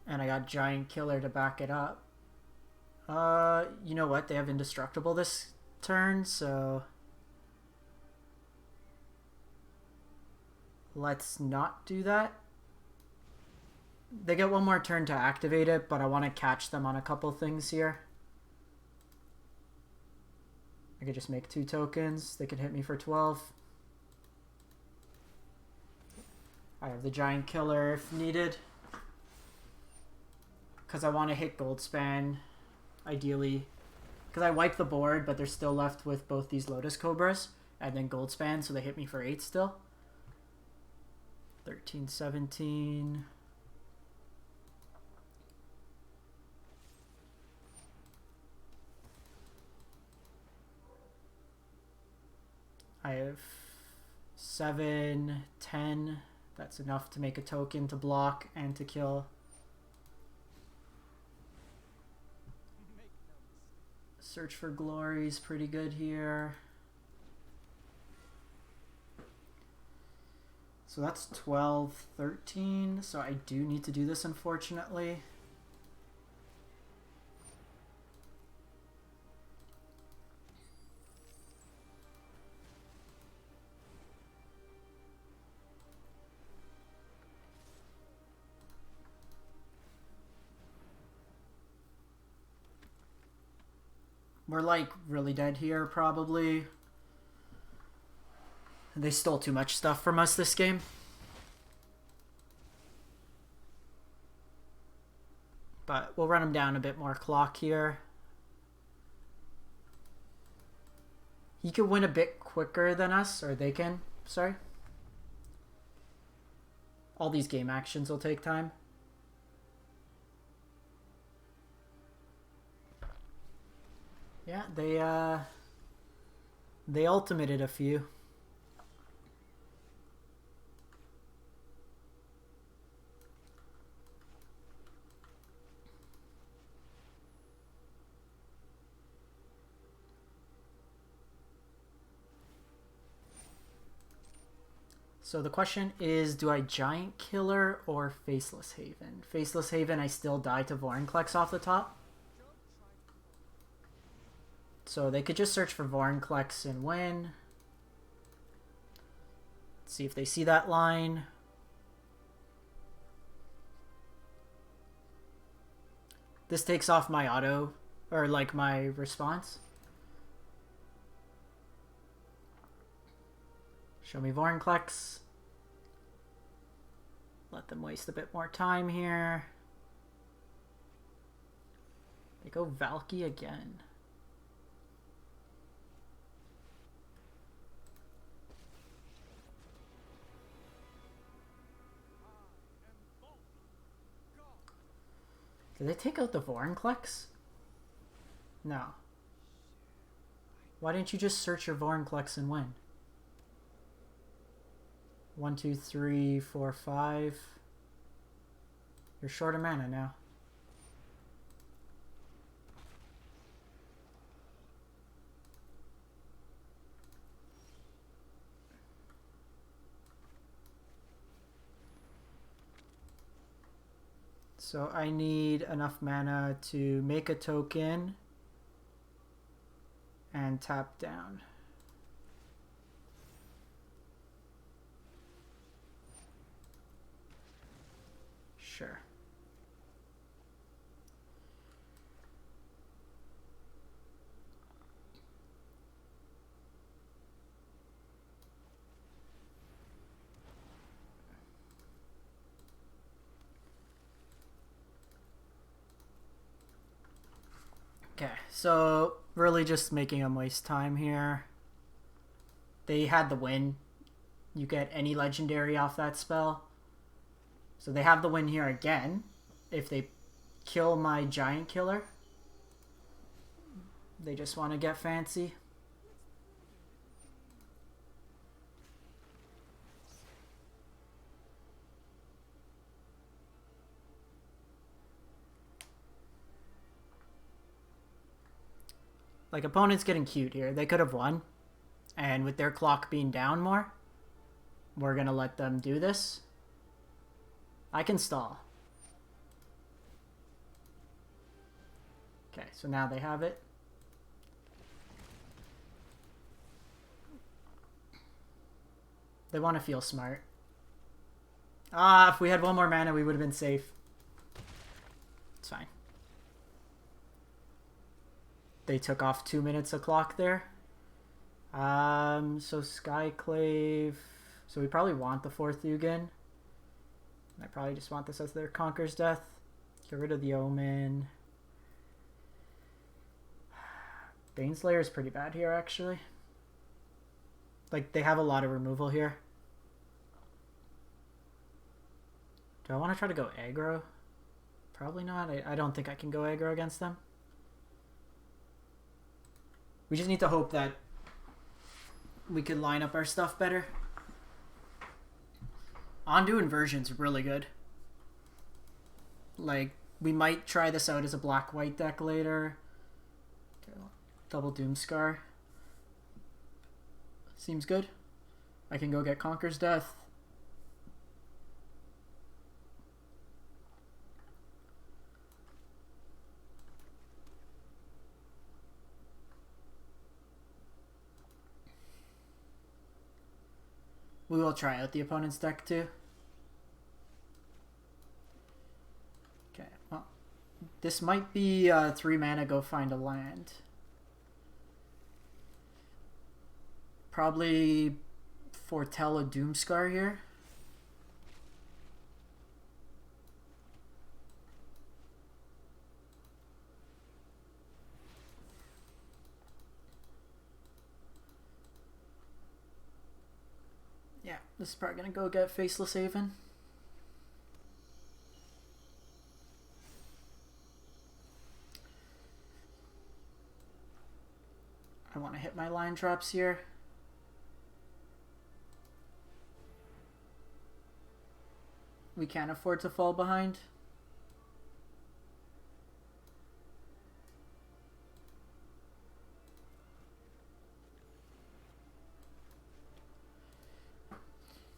And I got Giant Killer to back it up. You know what? They have Indestructible this turn, so let's not do that. They get one more turn to activate it, but I want to catch them on a couple things here. I could just make 2 tokens. They could hit me for 12. I have the Giant Killer if needed. Because I want to hit Goldspan, ideally. Because I wipe the board, but they're still left with both these Lotus Cobras. And then Goldspan, so they hit me for 8 still. 13, 17... I have 7, 10. That's enough to make a token to block and to kill. Search for Glory is pretty good here. So that's 12, 13. So I do need to do this, unfortunately. We're like really dead here, probably. They stole too much stuff from us this game. But we'll run them down a bit more clock here. He could win a bit quicker than us, or they can, sorry. All these game actions will take time. Yeah, they ultimated a few. So the question is, do I Giant Killer or Faceless Haven? Faceless Haven, I still die to Vorinclex off the top. So they could just search for Vorinclex and win. Let's see if they see that line. This takes off my auto, or like my response. Show me Vorinclex. Let them waste a bit more time here. They go Valky again. Did they take out the Vorinclex? No. Why didn't you just search your Vorinclex and win? 1, 2, 3, 4, 5. You're short of mana now. So I need enough mana to make a token and tap down. Sure. Okay, so really just making them waste time here. They had the win. You get any legendary off that spell. So they have the win here again. If they kill my giant killer, they just want to get fancy. Like, opponent's getting cute here. They could have won. And with their clock being down more, we're going to let them do this. I can stall. Okay, so now they have it. They want to feel smart. Ah, if we had one more mana, we would have been safe. It's fine. They took off 2 minutes of clock there. So Skyclave. So we probably want the 4th Ugin. I probably just want this as their Conqueror's Death. Get rid of the Omen. Baneslayer is pretty bad here, actually. Like, they have a lot of removal here. Do I want to try to go aggro? Probably not. I don't think I can go aggro against them. We just need to hope that we could line up our stuff better. Ondu Inversion's really good. Like, we might try this out as a black-white deck later. Double Doomscar. Seems good. I can go get Conqueror's Death. We will try out the opponent's deck too. Okay, well, this might be 3 mana, go find a land. Probably foretell a Doomscar here. Yeah, this is probably gonna go get Faceless Haven. I want to hit my line drops here. We can't afford to fall behind.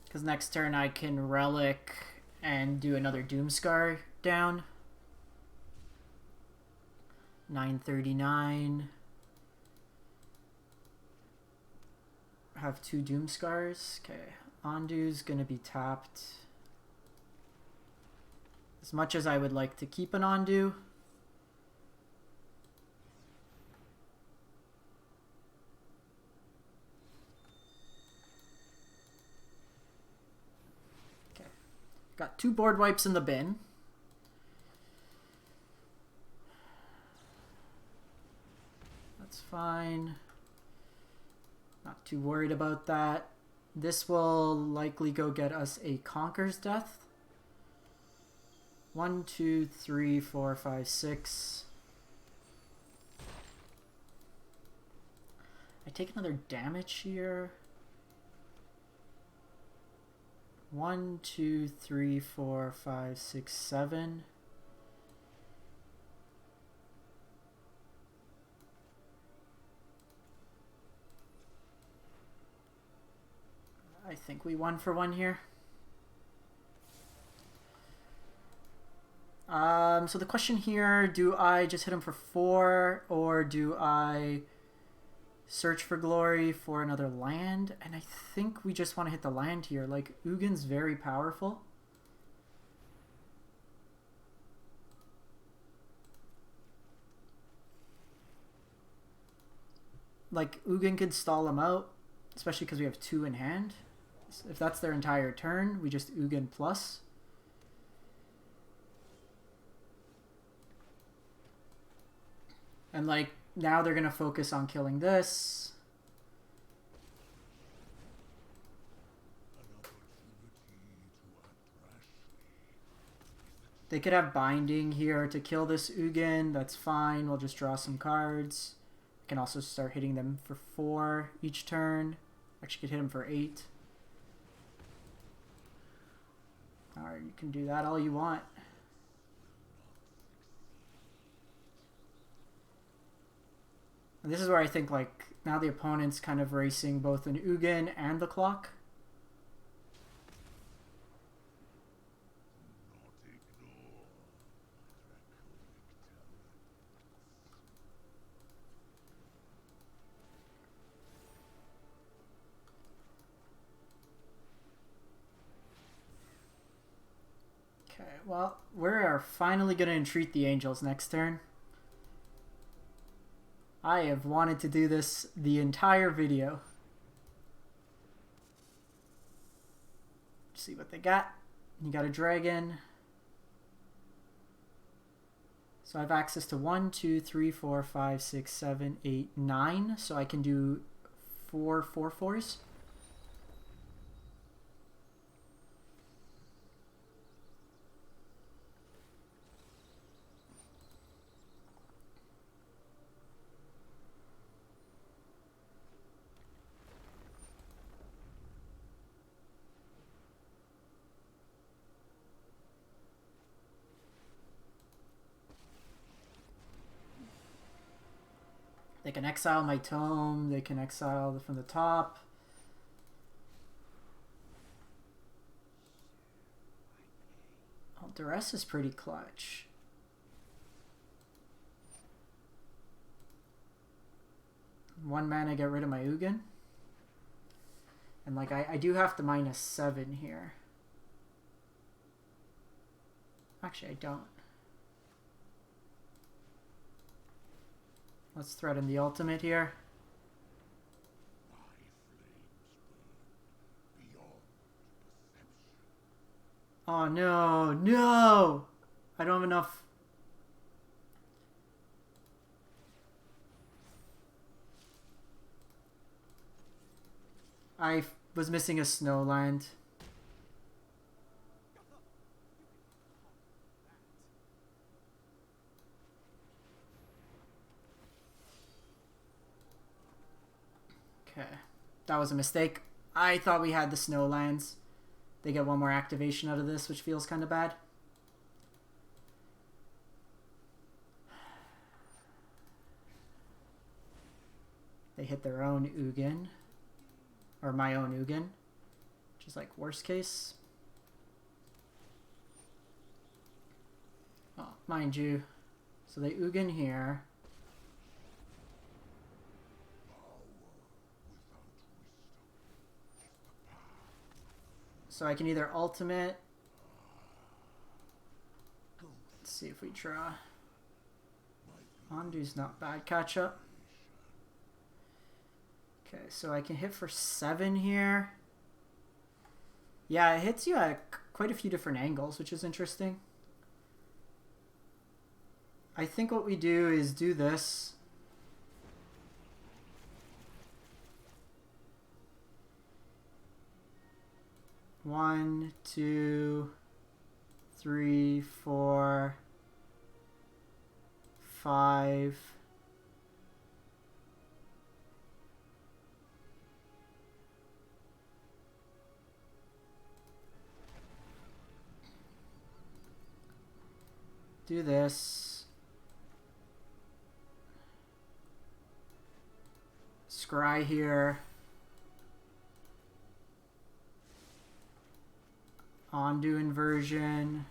Because next turn I can Relic and do another Doomscar down. 939. Have 2 Doomscars. Okay, Ondu's gonna be tapped. As much as I would like to keep an Ondu, Got 2 board wipes in the bin. That's fine. Not too worried about that. This will likely go get us a Conqueror's Death. 1, 2, 3, 4, 5, 6. I take another damage here. 1, 2, 3, 4, 5, 6, 7. I think we won for 1 here. So the question here, do I just hit him for 4 or do I search for glory for another land? And I think we just want to hit the land here. Like, Ugin's very powerful. Like, Ugin could stall him out, especially because we have 2 in hand. If that's their entire turn, we just Ugin plus. And like, now they're going to focus on killing this. They could have binding here to kill this Ugin. That's fine. We'll just draw some cards. We can also start hitting them for 4 each turn. Actually could hit them for 8. Alright, you can do that all you want. And this is where I think, like, now the opponent's kind of racing both an Ugin and the clock. Okay, well, we are finally going to entreat the angels next turn. I have wanted to do this the entire video. See what they got. You got a dragon. So I have access to 1, 2, 3, 4, 5, 6, 7, 8, 9. So I can do 4 4/4s. They can exile my tome. They can exile from the top. Oh, Duress is pretty clutch. One mana, get rid of my Ugin. And like, I do have to -7 here. Actually, I don't. Let's threaten the ultimate here. Oh no, no! I don't have enough. I was missing a snowland. Okay, that was a mistake. I thought we had the snowlands. They get 1 more activation out of this, which feels kind of bad. They hit their own Ugin. Or my own Ugin. Which is like worst case. Oh, mind you. So they Ugin here. So I can either ultimate. Let's see if we draw. Ondu's not bad catch up. Okay, so I can hit for 7 here. Yeah, it hits you at quite a few different angles, which is interesting. I think what we do is do this. One, two, three, four, five. Do this. Scry here. Undo inversion.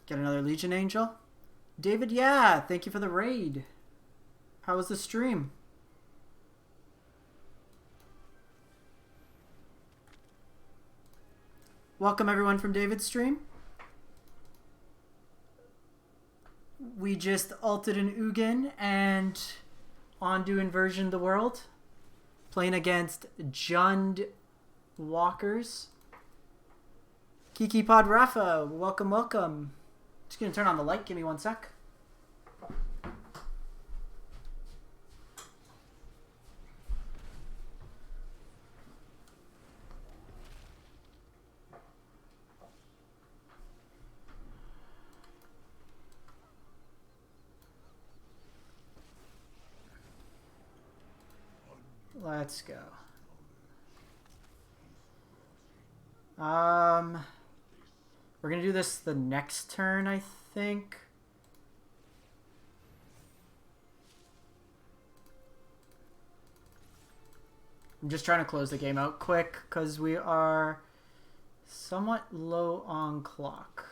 Get another Legion Angel. David, yeah, thank you for the raid. How was the stream? Welcome everyone from David's stream. We just ulted an Ugin and undo inversion the world. Playing against Jund Walkers. Kiki Pod Rafa, welcome, welcome. Just gonna turn on the light, give me 1 sec. Let's go. We're gonna do this the next turn, I think. I'm just trying to close the game out quick because we are somewhat low on clock.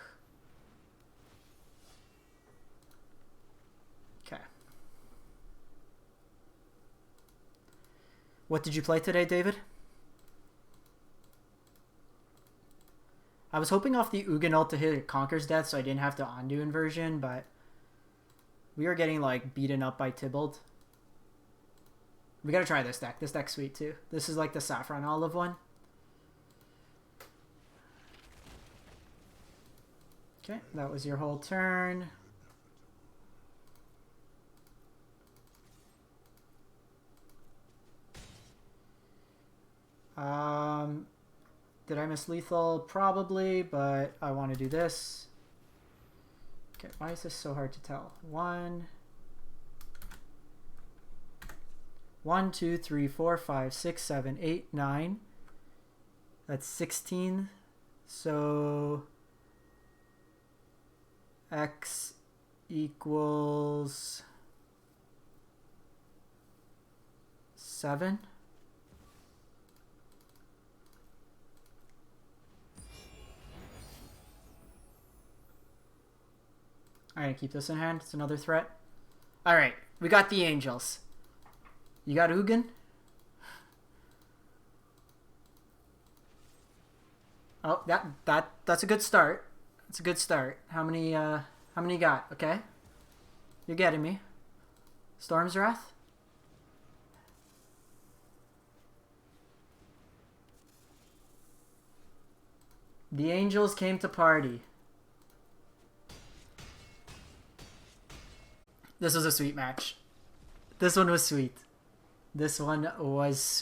Okay. What did you play today, David? I was hoping off the Ugin ult to hit Conquer's Death so I didn't have to undo inversion, but we are getting like beaten up by Tybalt. We gotta try this deck. This deck's sweet too. This is like the Saffron Olive one. Okay, that was your whole turn. Did I miss lethal? Probably, but I want to do this. Okay, why is this so hard to tell? 1, 2, 3, 4, 5, 6, 7, 8, 9. That's 16. So X equals 7. I'm gonna keep this in hand. It's another threat. Alright, we got the Angels. You got Ugin? Oh, that's a good start. That's a good start. How many you got? Okay. You're getting me. Storm's Wrath? The Angels came to party. This was a sweet match. This one was sweet. This one was